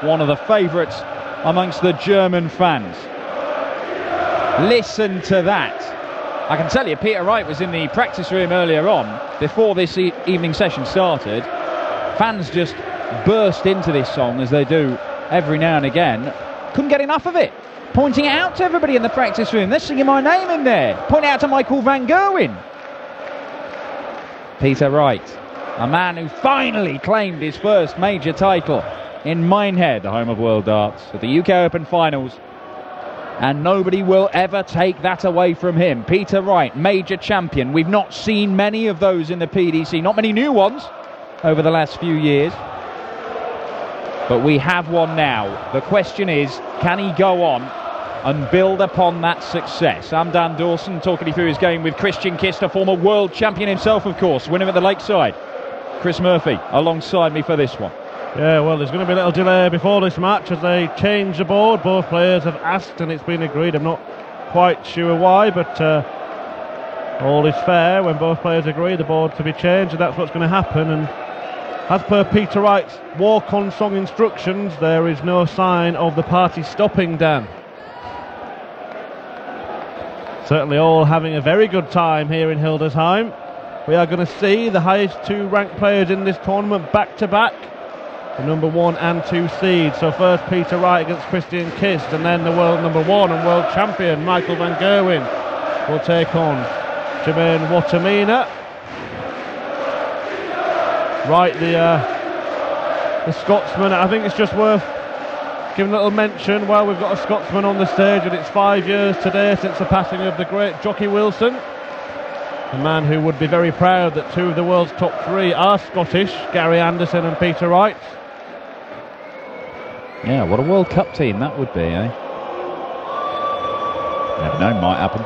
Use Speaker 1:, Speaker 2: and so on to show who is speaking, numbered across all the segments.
Speaker 1: one of the favourites amongst the German fans. Listen to that. I can tell you, Peter Wright was in the practice room earlier on, before this evening session started. Fans just burst into this song, as they do every now and again. Couldn't get enough of it. Pointing it out to everybody in the practice room. They're singing my name in there. Pointing out to Michael van Gerwen. Peter Wright, a man who finally claimed his first major title in Minehead, the home of World Darts, at the UK Open Finals. And nobody will ever take that away from him. Peter Wright, major champion. We've not seen many of those in the PDC, not many new ones over the last few years. But we have one now. The question is, can he go on and build upon that success? I'm Dan Dawson, talking you through his game with Christian Kist, a former world champion himself, of course, winner at the Lakeside. Chris Murphy alongside me for this one.
Speaker 2: Yeah, well, there's going to be a little delay before this match as they change the board. Both players have asked and it's been agreed. I'm not quite sure why, but all is fair when both players agree the board to be changed, and that's what's going to happen. And as per Peter Wright's walk-on song instructions, there is no sign of the party stopping, Dan. Certainly all having a very good time here in Hildesheim. We are going to see the highest two ranked players in this tournament back-to-back. The number 1 and 2 seeds. So first Peter Wright against Christian Kist, and then the world number 1 and world champion Michael van Gerwen will take on Jermaine Watamina. Wright, the Scotsman. I think it's just worth giving a little mention. Well, we've got a Scotsman on the stage, and it's 5 years today since the passing of the great Jockey Wilson, a man who would be very proud that 2 of the world's top 3 are Scottish, Gary Anderson and Peter Wright.
Speaker 1: Yeah, what a World Cup team that would be, eh? Never know, might happen.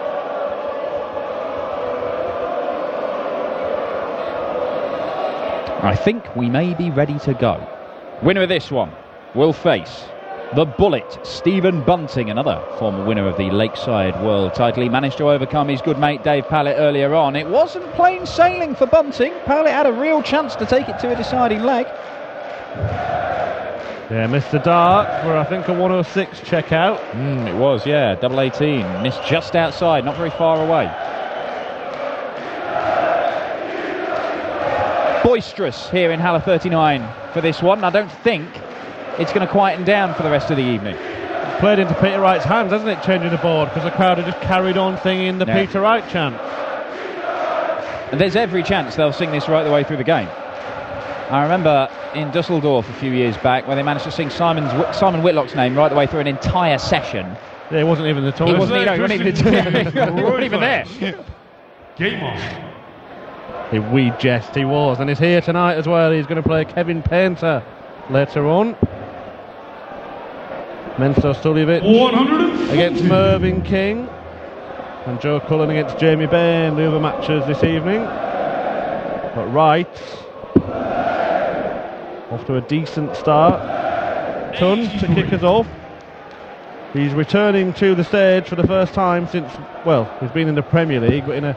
Speaker 1: I think we may be ready to go. Winner of this one will face the Bullet, Stephen Bunting, another former winner of the Lakeside World title. He managed to overcome his good mate Dave Pallett earlier on. It wasn't plain sailing for Bunting. Pallett had a real chance to take it to a deciding leg.
Speaker 2: Yeah, Mr. Dart for I think a 106 checkout.
Speaker 1: It was, yeah, double 18. Missed just outside, not very far away. Boisterous here in Halle 39 for this one. I don't think it's going to quieten down for the rest of the evening.
Speaker 2: Played into Peter Wright's hands, hasn't it, changing the board, because the crowd have just carried on singing the Peter Wright chant.
Speaker 1: And there's every chance they'll sing this right the way through the game. I remember in Dusseldorf a few years back where they managed to sing Simon Whitlock's name right the way through an entire session.
Speaker 2: Yeah, he wasn't even the tournament.
Speaker 1: He wasn't even there.
Speaker 3: Game on.
Speaker 2: A wee jest he was, and he's here tonight as well. He's going to play Kevin Painter later on. Mensto Suljovic against Mervyn King, and Joe Cullen against Jamie Bain, the other matches this evening. But Wright off to a decent start. Tun to kick us off. He's returning to the stage for the first time since, well, he's been in the Premier League, but in a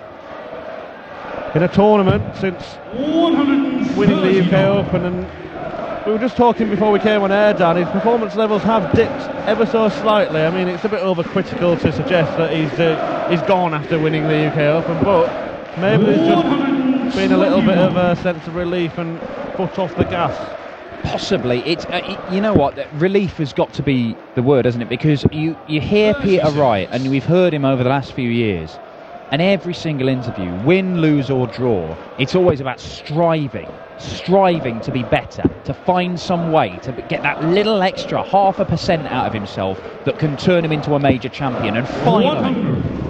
Speaker 2: tournament since winning the UK Open. And we were just talking before we came on air, Dan, his performance levels have dipped ever so slightly. I mean, it's a bit overcritical to suggest that he's gone after winning the UK Open, but maybe there's just been a little bit of a sense of relief and foot off the gas.
Speaker 1: Possibly. It's you know what, relief has got to be the word, hasn't it? Because you hear Peter Wright, and we've heard him over the last few years, and every single interview, win, lose or draw, it's always about striving to be better, to find some way to get that little extra 0.5% out of himself that can turn him into a major champion. And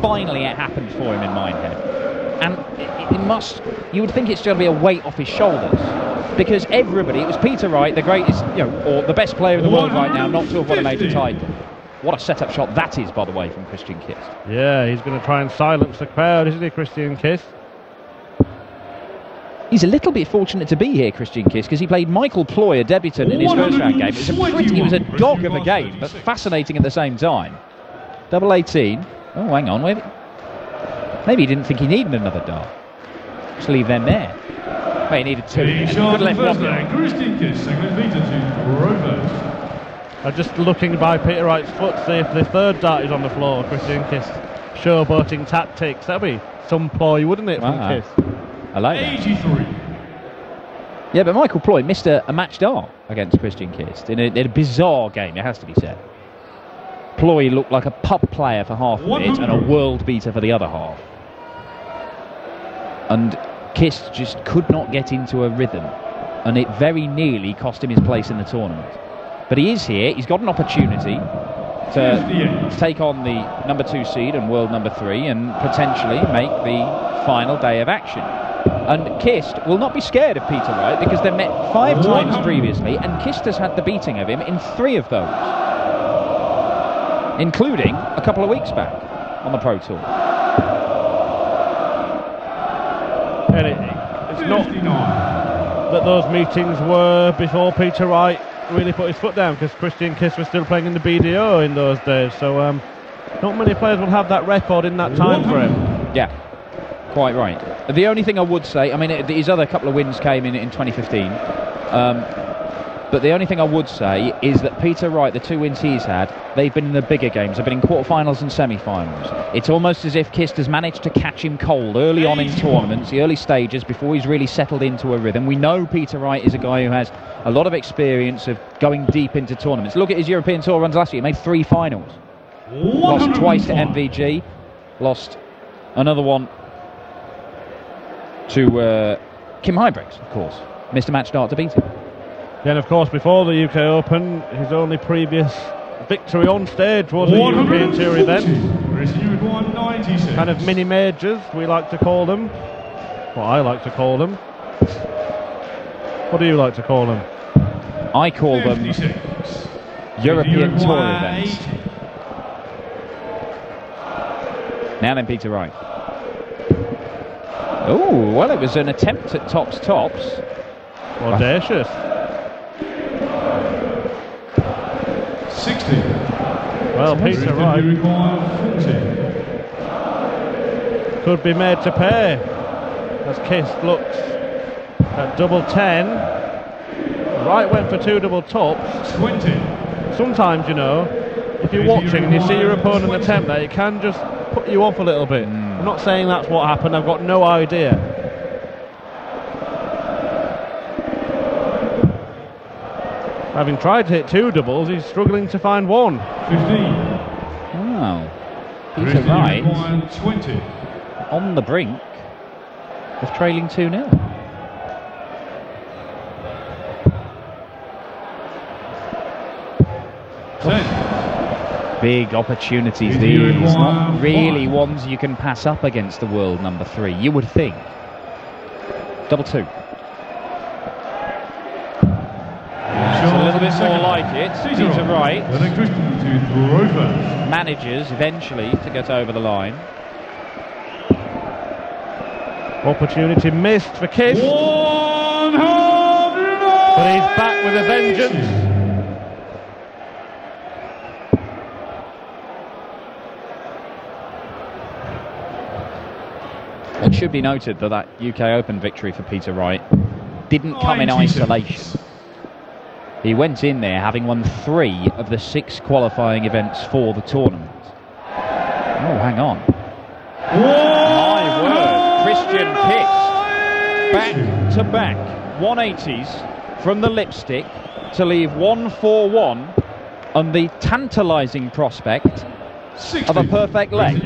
Speaker 1: finally it happened for him in Minehead. And you would think it's going to be a weight off his shoulders, because everybody, it was Peter Wright, the greatest, or the best player in the world right now, not to have won a major title. What a set-up shot that is, by the way, from Christian Kist.
Speaker 2: Yeah, he's going to try and silence the crowd, isn't he, Christian Kist?
Speaker 1: He's a little bit fortunate to be here, Christian Kist, because he played Michael Ploy, a debutant, in his first round game. It was a dog of a game, but fascinating at the same time. Double 18. Oh, hang on, maybe he didn't think he needed another dart. Just leave them there. Well, he needed two.
Speaker 3: Christian Kist, second beater to Rovers.
Speaker 2: I'm just looking by Peter Wright's foot to see if the third dart is on the floor. Christian Kist showboating tactics. That'd be some ploy, wouldn't it, from Kist?
Speaker 1: I like that.
Speaker 3: 83.
Speaker 1: Yeah, but Michael Ploy missed a match dart against Christian Kist in a bizarre game, it has to be said. Ploy looked like a pub player for half of it and a world beater for the other half. And Kist just could not get into a rhythm, and it very nearly cost him his place in the tournament. But he is here, he's got an opportunity to take on the number 2 seed and world number 3 and potentially make the final day of action. And Kist will not be scared of Peter Wright because they've met 5 times previously, and Kist has had the beating of him in 3 of those, including a couple of weeks back on the Pro Tour.
Speaker 2: And it's not that those meetings were before Peter Wright really put his foot down, because Christian Kist was still playing in the BDO in those days, so not many players will have that record in that time frame.
Speaker 1: Yeah, quite right. The only thing I would say, I mean, his other couple of wins came in 2015, but the only thing I would say is that Peter Wright, the 2 wins he's had, they've been in the bigger games. They've been in quarterfinals and semi-finals. It's almost as if Kist has managed to catch him cold early on in tournaments, the early stages, before he's really settled into a rhythm. We know Peter Wright is a guy who has a lot of experience of going deep into tournaments. Look at his European Tour runs last year. He made 3 finals. Lost twice to MVG. Lost another one to Kim Huybrechts, of course. Missed a match dart to beat him.
Speaker 2: Yeah, and of course, before the UK Open, his only previous victory on stage was a European Tour event. Kind of mini majors, we like to call them. What I like to call them. What do you like to call them?
Speaker 1: I call them European Tour events. Now then, Peter Wright. Oh, well, it was an attempt at tops.
Speaker 2: Audacious.
Speaker 3: 60.
Speaker 2: Well, Peter Wright could be made to pay as Kist looks at double 10. Wright went for 2 double tops.
Speaker 3: 20.
Speaker 2: Sometimes, you know, if you're watching and you see your opponent attempt that, it can just put you off a little bit. I'm not saying that's what happened, I've got no idea. Having tried to hit 2 doubles, he's struggling to find 1.
Speaker 3: 15.
Speaker 1: Wow. Peter Wright
Speaker 3: 20.
Speaker 1: on the brink of trailing 2-0. Big opportunities these, not really ones you can pass up against the world number 3, you would think. Double 2. It's a little bit more like it. Peter Wright manages eventually to get over the line.
Speaker 2: Opportunity missed for Kist.
Speaker 3: 100.
Speaker 2: But he's back with a vengeance.
Speaker 1: It should be noted that UK Open victory for Peter Wright didn't come in isolation. He went in there having won 3 of the 6 qualifying events for the tournament. Oh, hang on. My word, Christian Kist back-to-back 180s from the lipstick to leave 1-4-1 on the tantalising prospect
Speaker 3: 60.
Speaker 1: of a perfect leg.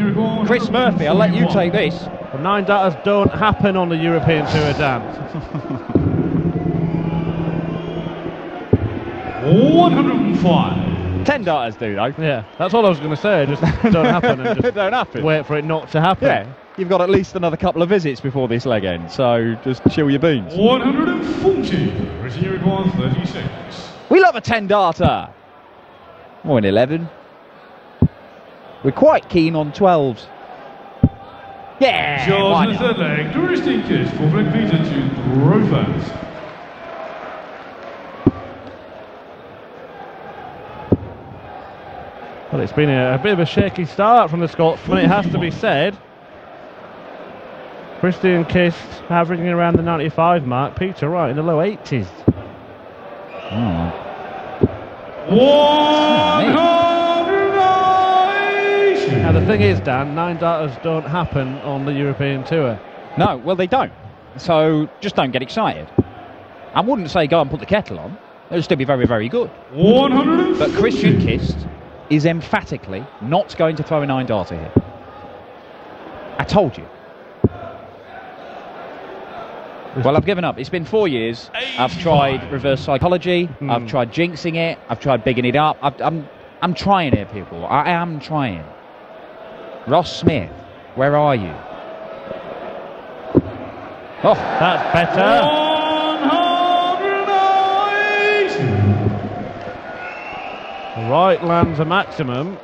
Speaker 1: Chris Murphy, I'll let you take this.
Speaker 2: The 9 darters don't happen on the European Tour, Dan.
Speaker 3: 105.
Speaker 1: 10 darters do, though.
Speaker 2: Yeah, that's all I was going to say. Just don't happen and just
Speaker 1: don't happen.
Speaker 2: wait for it not to happen.
Speaker 1: Yeah, you've got at least another couple of visits before this leg ends, so just chill your beans.
Speaker 3: 140. Racing required 36.
Speaker 1: We love a 10 darter. Or an 11. We're quite keen on 12s. Yeah!
Speaker 3: George the third leg. Christian Kist for Black Peter to Throwfans.
Speaker 2: Well, it's been a bit of a shaky start from the Scotsman, it has to be said. Christian Kist averaging around the 95 mark, Peter Wright in the low 80s. Now the thing is, Dan, 9 darters don't happen on the European Tour.
Speaker 1: No, well they don't. So just don't get excited. I wouldn't say go and put the kettle on. It'll still be very, very good.
Speaker 3: 150.
Speaker 1: But Christian Kist is emphatically not going to throw a 9 darter here. I told you. Well, I've given up. It's been 4 years. I've tried reverse psychology. I've tried jinxing it. I've tried bigging it up. I'm trying here, people. I am trying. Ross Smith, where are you? Oh,
Speaker 2: that's better.
Speaker 3: 180.
Speaker 2: Wright lands a maximum,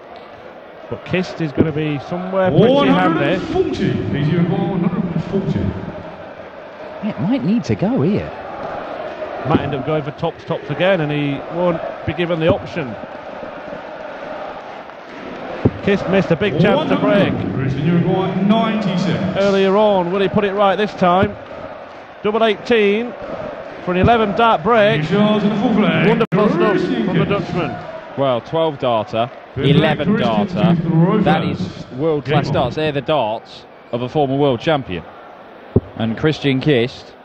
Speaker 2: but Kist is going to be somewhere pretty handy.
Speaker 3: 140. PDC 140.
Speaker 1: It might need to go here.
Speaker 2: Might end up going for tops again, and he won't be given the option. Kist missed a big chance to break earlier on. Will he put it right this time? Double 18 for an 11 dart break. Wonderful stuff from the Dutchman.
Speaker 1: Well, 12 darter, 11 darter. That is world class darts. They're the darts of a former world champion. And Christian Kist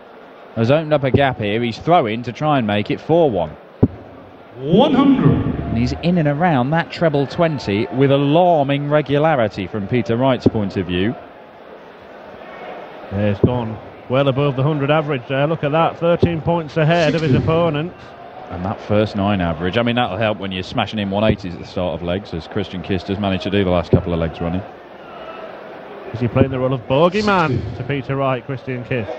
Speaker 1: has opened up a gap here. He's throwing to try and make it 4-1.
Speaker 3: 100.
Speaker 1: And he's in and around that treble 20 with alarming regularity from Peter Wright's point of view.
Speaker 2: Yeah, it's gone well above the 100 average there. Look at that, 13 points ahead of his opponent.
Speaker 1: And that first 9 average, I mean, that'll help when you're smashing in 180s at the start of legs, as Christian Kist has managed to do the last couple of legs running.
Speaker 2: Is he playing the role of bogeyman to Peter Wright, Christian Kist?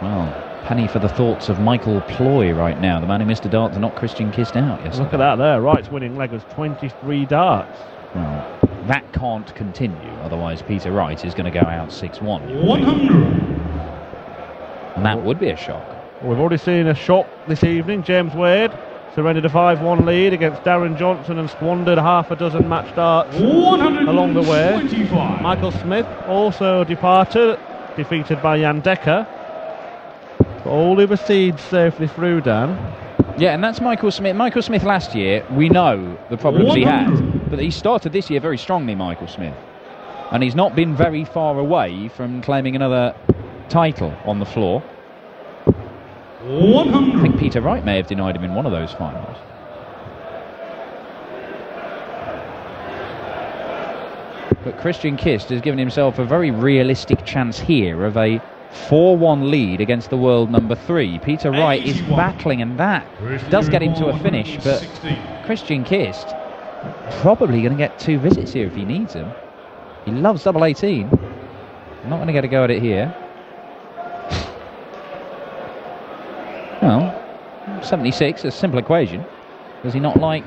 Speaker 1: Well, penny for the thoughts of Michael Ploy right now, the man who missed a dart to knock Christian Kist out yesterday.
Speaker 2: Look at that there, Wright's winning leg was 23 darts.
Speaker 1: Well, that can't continue, otherwise Peter Wright is going to go out 6-1.
Speaker 3: 100.
Speaker 1: And that would be a shock.
Speaker 2: We've already seen a shock this evening. James Wade surrendered a 5-1 lead against Darren Johnson and squandered half a dozen match darts along the way. Michael Smith also departed, defeated by Jan Dekker. But Oliver Seed safely through, Dan.
Speaker 1: Yeah, and that's Michael Smith. Michael Smith last year, we know the problems he had, but he started this year very strongly, Michael Smith. And he's not been very far away from claiming another title on the floor.
Speaker 3: 100.
Speaker 1: I think Peter Wright may have denied him in one of those finals. But Christian Kist has given himself a very realistic chance here of a 4-1 lead against the world number 3. Peter Wright is battling, and that does get him to a finish, but Christian Kist probably going to get 2 visits here if he needs them. He loves double 18. Not going to get a go at it here. Well, 76, a simple equation. Does he not like...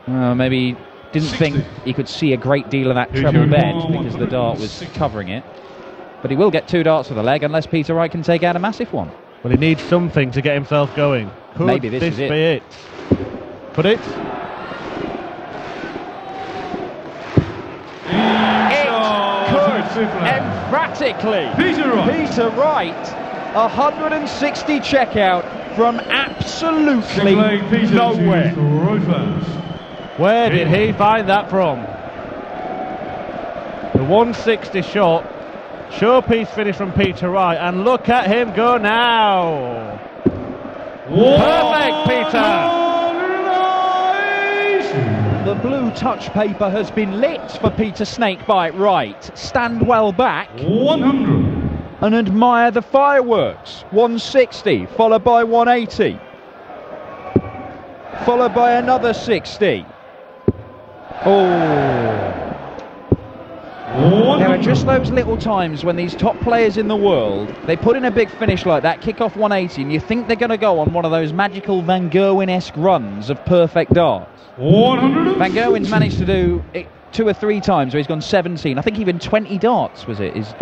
Speaker 1: maybe didn't think he could see a great deal of that treble bed because the dart was covering it. But he will get 2 darts for the leg unless Peter Wright can take out a massive one.
Speaker 2: Well, he needs something to get himself going. Could
Speaker 1: maybe this is
Speaker 2: be it? Could it?
Speaker 1: It could, emphatically. Peter Wright, 160 checkout from absolutely nowhere.
Speaker 2: Where did he find that from? The 160 shot. Showpiece finish from Peter Wright, and look at him go now. Perfect, Peter.
Speaker 1: The blue touch paper has been lit for Peter Snakebite Wright. Stand well back
Speaker 3: 100
Speaker 1: and admire the fireworks. 160 followed by 180, followed by another 60. There are just those little times when these top players in the world, they put in a big finish like that, kick off 180, and you think they're going to go on one of those magical Van Gerwen-esque runs of perfect darts.
Speaker 3: 100.
Speaker 1: Van Gerwen's managed to do it 2 or 3 times where he's gone 17, I think even 20 darts was it, is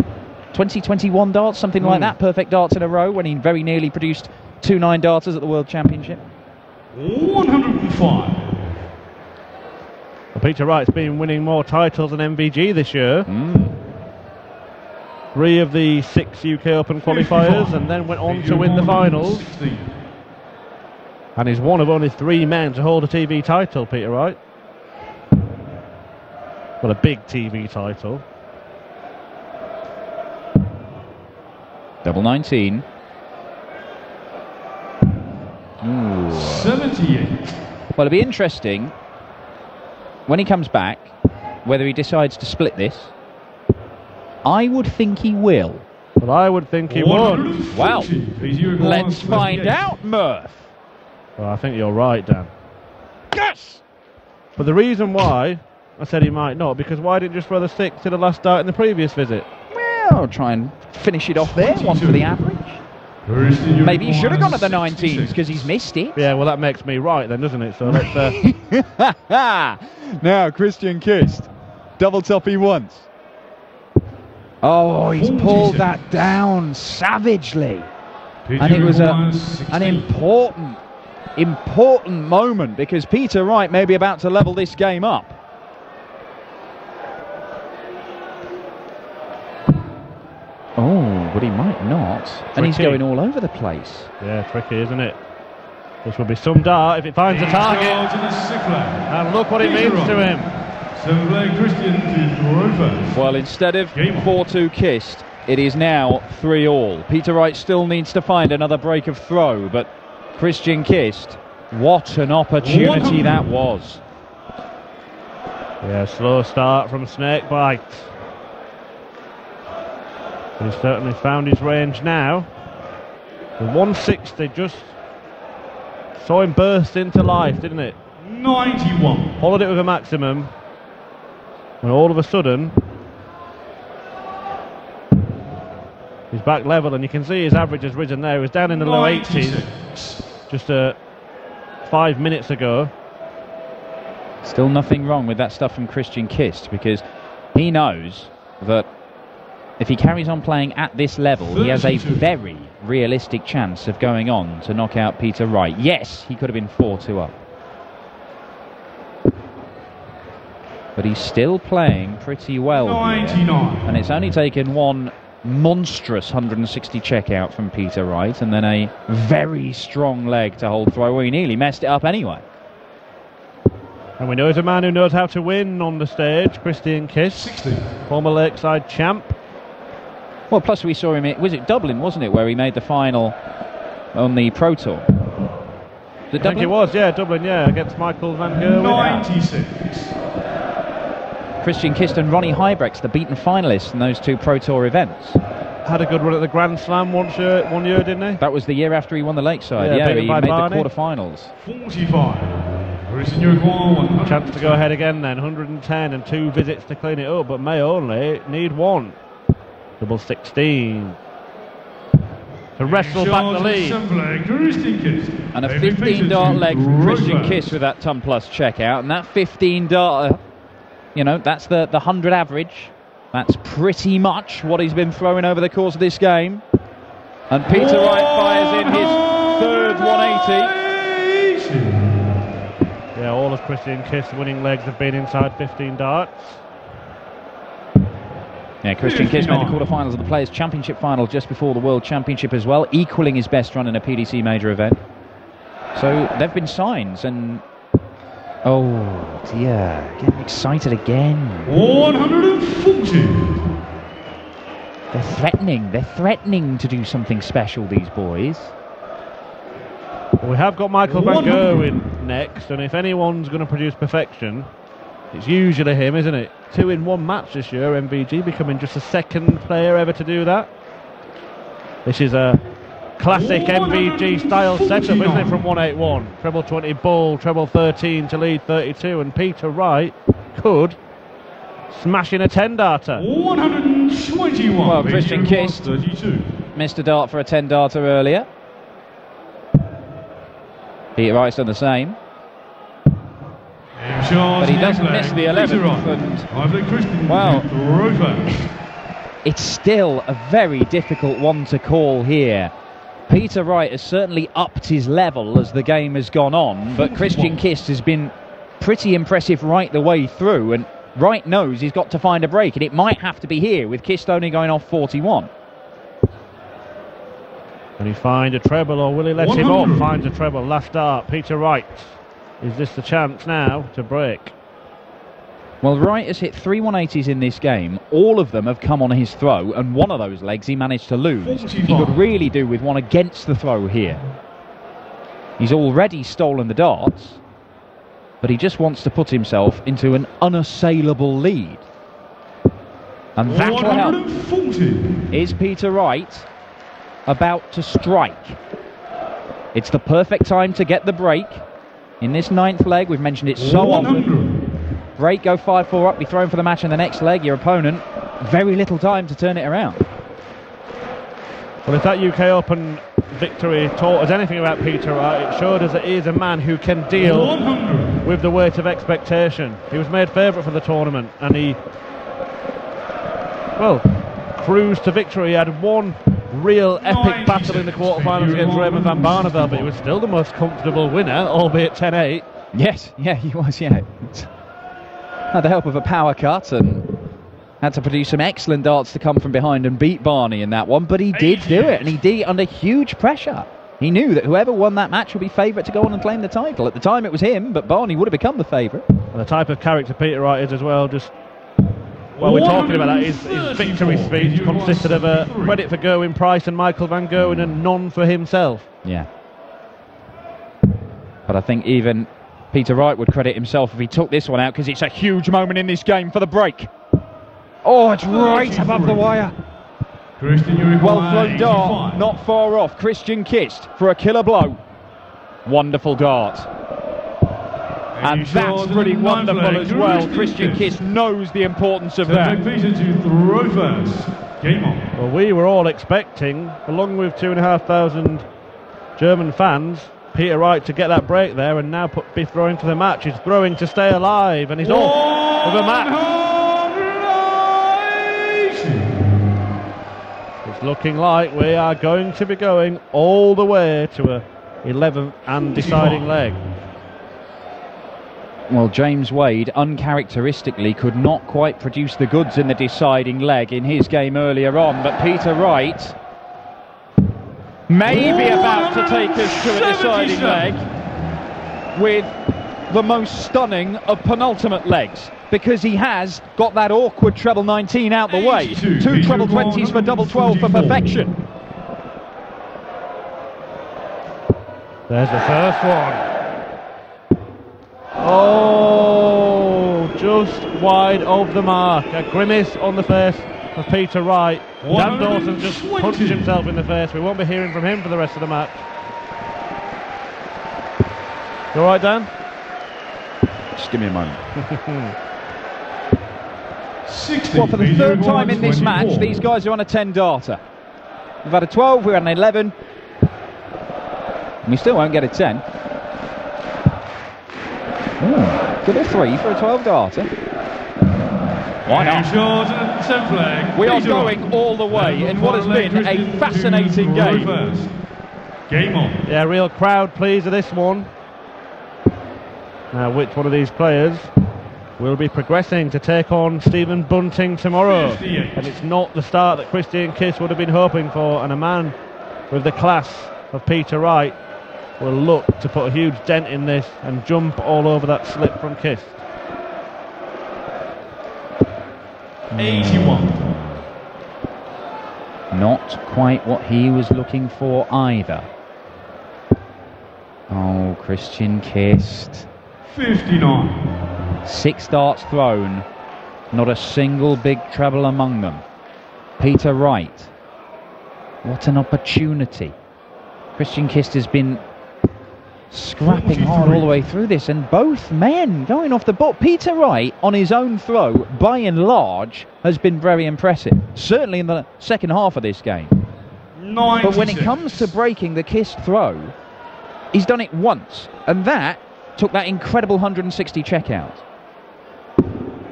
Speaker 1: 20, 21 darts, something like that, perfect darts in a row, when he very nearly produced 2 9-darters at the World Championship.
Speaker 3: 105.
Speaker 2: Well, Peter Wright's been winning more titles than MVG this year. 3 of the 6 UK Open qualifiers, and then went on to win the finals. And he's one of only 3 men to hold a TV title, Peter Wright. Well, a big TV title.
Speaker 1: Double 19.
Speaker 3: Ooh. 78.
Speaker 1: Well, it'll be interesting when he comes back whether he decides to split this. I would think he will.
Speaker 2: But I would think he would.
Speaker 1: Well, let's find out, Murph.
Speaker 2: Well, I think you're right, Dan.
Speaker 1: Yes!
Speaker 2: But the reason why I said he might not, because why didn't you just throw the 6 to the last dart in the previous visit?
Speaker 1: Well, I'll try and finish it off there, 1 for the average. Maybe he should have gone at the 19s because he's missed it.
Speaker 2: Yeah, well, that makes me right then, doesn't it? So let's...
Speaker 1: Now, Christian Kist. Double top he wants. Oh, he's pulled that down savagely. And it was an important moment because Peter Wright may be about to level this game up. Oh, but he might not. And he's going all over the place.
Speaker 2: Yeah, tricky, isn't it? This will be some dart if it finds a target. And look what it means to him.
Speaker 1: Well, instead of 4-2 Kist, it is now 3-all. Peter Wright still needs to find another break of throw, but Christian Kist, what an opportunity that was.
Speaker 2: Yeah, slow start from Snakebite. He's certainly found his range now. The 160 just saw him burst into life, didn't it?
Speaker 3: 91.
Speaker 2: Followed it with a maximum. And all of a sudden, he's back level, and you can see his average has risen there. He was down in the low 80s just 5 minutes ago.
Speaker 1: Still nothing wrong with that stuff from Christian Kist because he knows that if he carries on playing at this level, he has a very realistic chance of going on to knock out Peter Wright. Yes, he could have been 4-2 up. But he's still playing pretty well.
Speaker 3: 99.
Speaker 1: And it's only taken one monstrous 160 checkout from Peter Wright and then a very strong leg to hold throw where he nearly messed it up anyway.
Speaker 2: And we know he's a man who knows how to win on the stage, Christian Kist,
Speaker 3: 60.
Speaker 2: former Lakeside champ.
Speaker 1: Well, plus we saw him, was it Dublin, wasn't it, where he made the final on the Pro Tour?
Speaker 2: I think it was, yeah, Dublin, yeah, against Michael Van Gerwen.
Speaker 3: 96.
Speaker 1: Christian Kist and Ronnie Huybrechts, the beaten finalists in those 2 Pro Tour events.
Speaker 2: Had a good run at the Grand Slam one year, didn't he?
Speaker 1: That was the year after he won the Lakeside. Yeah, he made the quarterfinals.
Speaker 3: 45.
Speaker 2: Chance to go ahead again then, 110 and 2 visits to clean it up, but may only need 1. Double 16. To wrestle back the lead.
Speaker 1: And a 15 dart leg from Christian Kist with that ton plus checkout. And that 15 dart, you know, that's the 100 average. That's pretty much what he's been throwing over the course of this game. And Peter Wright fires in his third 180.
Speaker 2: Yeah, all of Christian Kist's winning legs have been inside 15 darts.
Speaker 1: Yeah, Christian Kist made the quarterfinals of the Players' Championship final just before the World Championship as well, equaling his best run in a PDC major event. So there have been signs, and oh dear, getting excited again.
Speaker 3: 140.
Speaker 1: They're threatening to do something special, these boys.
Speaker 2: Well, we have got Michael Van Gerwen next, and if anyone's going to produce perfection, it's usually him, isn't it? 2 in 1 match this year, MVG, becoming just the 2nd player ever to do that. This is a classic MVG style setup, isn't it, from 181. Treble 20 ball, treble 13 to lead 32, and Peter Wright could smash in a 10-darter.
Speaker 3: 121.
Speaker 1: Well, Christian Kist missed a dart for a 10-darter earlier. Peter Wright's done the same. But he doesn't miss the 11th, and well, it's still a very difficult one to call here. Peter Wright has certainly upped his level as the game has gone on, but Christian Kist has been pretty impressive right the way through, and Wright knows he's got to find a break, and it might have to be here with Kist only going off 41.
Speaker 2: Can he find a treble, or will he let him off? Finds a treble. Last dart, Peter Wright. Is this the chance now to break?
Speaker 1: Well, Wright has hit 3 180s in this game. All of them have come on his throw, and one of those legs he managed to lose.
Speaker 3: 45.
Speaker 1: He could really do with one against the throw here. He's already stolen the darts, but he just wants to put himself into an unassailable lead. And that will help.
Speaker 3: 140.
Speaker 1: Is Peter Wright about to strike? It's the perfect time to get the break. In this 9th leg, we've mentioned it so
Speaker 3: 100.
Speaker 1: often. Break, go 5-4 up, be thrown for the match in the next leg. Your opponent, very little time to turn it around.
Speaker 2: Well, if that UK Open victory taught us anything about Peter Wright, it showed us that he is a man who can deal
Speaker 3: 100.
Speaker 2: with the weight of expectation. He was made favourite for the tournament, and he, well, cruised to victory. He had one real epic battle in the quarterfinals against Raymond van Barneveld, but he was still the most comfortable winner, albeit 10-8.
Speaker 1: Yes, yeah, he was, yeah. Had the help of a power cut and had to produce some excellent darts to come from behind and beat Barney in that one, but he did do it, and he did it under huge pressure. He knew that whoever won that match would be favourite to go on and claim the title. At the time it was him, but Barney would have become the favourite.
Speaker 2: And the type of character Peter Wright is as well, just while we're talking about that, his victory speech consisted of a credit for Gerwyn Price and Michael van Gerwen and none for himself.
Speaker 1: Yeah. But I think even Peter Wright would credit himself if he took this one out, because it's a huge moment in this game for the break. Oh, it's right above the wire. Well thrown dart, not far off. Christian Kist for a killer blow. Wonderful dart. And that's pretty wonderful as well. Christian Kist knows the importance of that.
Speaker 3: Peter to throw first. Game on.
Speaker 2: Well, we were all expecting, along with 2,500 German fans, Peter Wright to get that break there and now be throwing for the match. He's throwing to stay alive, and he's off with a match. It's looking like we are going to be going all the way to a 11th and deciding leg.
Speaker 1: Well, James Wade uncharacteristically could not quite produce the goods in the deciding leg in his game earlier on, but Peter Wright may be about to take us to a deciding leg with the most stunning of penultimate legs, because he has got that awkward treble 19 out the way. 2 treble 20s for double 12 for perfection.
Speaker 2: There's the first one. Oh, just wide of the mark. A grimace on the face of Peter Wright. Dan Dawson just punched himself in the face. We won't be hearing from him for the rest of the match. You alright, Dan?
Speaker 1: Just give me a moment.
Speaker 3: 60.
Speaker 1: Well, for the third time in this match, these guys are on a 10-darter. We've had a 12, we've had an 11. And we still won't get a 10. Good a 3 for a 12-darter. Why not?
Speaker 3: Short and 10th leg.
Speaker 1: We are going all the way in what has been a fascinating game.
Speaker 3: Game on.
Speaker 2: Yeah, real crowd pleaser this one. Now, which one of these players will be progressing to take on Stephen Bunting tomorrow?
Speaker 3: 58.
Speaker 2: And it's not the start that Christian Kist would have been hoping for, and a man with the class of Peter Wright will look to put a huge dent in this and jump all over that slip from Kist.
Speaker 3: 81.
Speaker 1: Not quite what he was looking for either. Oh, Christian Kist.
Speaker 3: 59.
Speaker 1: 6 darts thrown, not a single big treble among them. Peter Wright, what an opportunity. Christian Kist has been scrapping hard all the way through this, and both men going off the book. Peter Wright, on his own throw, by and large, has been very impressive, certainly in the second half of this game.
Speaker 3: 96.
Speaker 1: But when it comes to breaking the Kist throw, he's done it once, and that took that incredible 160 checkout.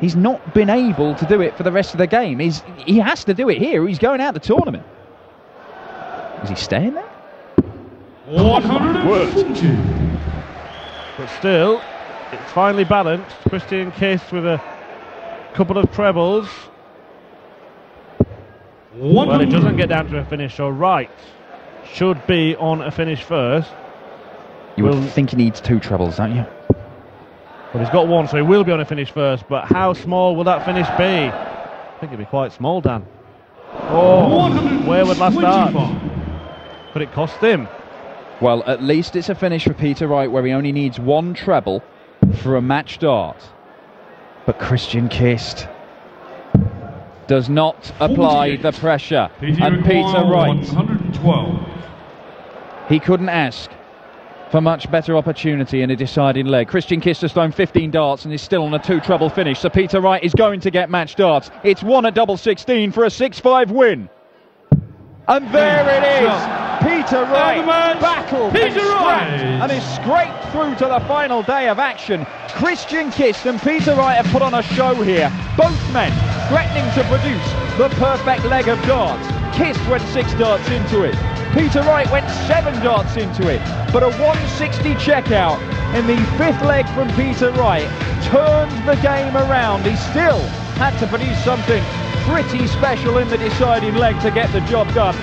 Speaker 1: He's not been able to do it for the rest of the game. He has to do it here. He's going out the tournament. Is he staying there?
Speaker 3: 140.
Speaker 2: But still, it's finely balanced. Christian Kist with a couple of trebles. Well, it doesn't get down to a finish, so Wright should be on a finish first.
Speaker 1: You would think he needs 2 trebles, don't you?
Speaker 2: But he's got 1, so he will be on a finish first. But how small will that finish be? I think it'd be quite small, Dan. Oh, where would last start? But it cost him.
Speaker 1: Well, at least it's a finish for Peter Wright, where he only needs 1 treble for a match dart. But Christian Kist does not apply the pressure. And Peter Wright,
Speaker 3: 112.
Speaker 1: he couldn't ask for much better opportunity in a deciding leg. Christian Kist has thrown 15 darts and is still on a 2 treble finish, so Peter Wright is going to get match darts. It's 1 at double 16 for a 6-5 win. And there it is. Peter Wright battled and scrapped and is scraped through to the final day of action. Christian Kist and Peter Wright have put on a show here. Both men threatening to produce the perfect leg of darts. Kist went 6 darts into it. Peter Wright went 7 darts into it. But a 160 checkout in the 5th leg from Peter Wright turned the game around. He still had to produce something pretty special in the deciding leg to get the job done.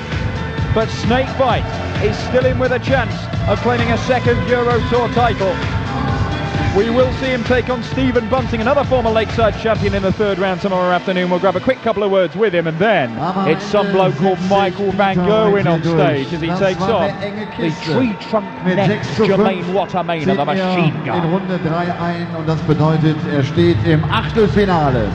Speaker 1: But Snakebite is still in with a chance of claiming a 2nd Euro Tour title. We will see him take on Stephen Bunting, another former Lakeside champion, in the 3rd round tomorrow afternoon. We'll grab a quick couple of words with him, and then it's some bloke called Michael Van Gerwen on stage as he takes on the tree-trunk-necked Jermaine Watermain of the Machine Gun.
Speaker 4: In Runde 3 ein, und das bedeutet, steht im Achtelfinale.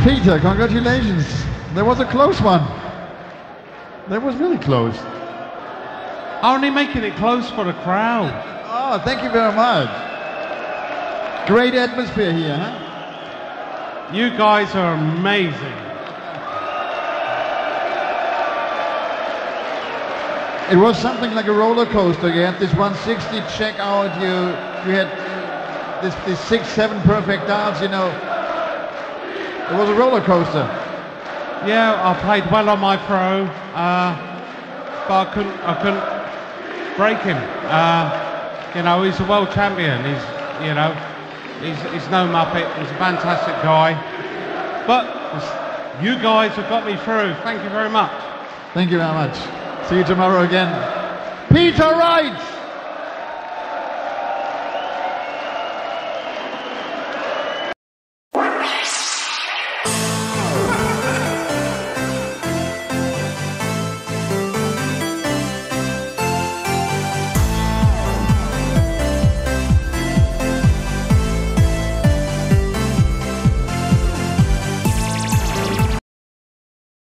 Speaker 4: Peter, congratulations. There was a close one. That was really close.
Speaker 5: Only making it close for the crowd.
Speaker 4: Oh, thank you very much. Great atmosphere here, huh?
Speaker 5: You guys are amazing.
Speaker 4: It was something like a roller coaster. You had this 160 check out, you had this 6-7 perfect darts, you know. It was a roller coaster.
Speaker 5: Yeah, I played well on my throw, but I couldn't break him. You know, he's a world champion. He's no muppet. He's a fantastic guy. But you guys have got me through. Thank you very much.
Speaker 4: Thank you very much. See you tomorrow again. Peter Wright!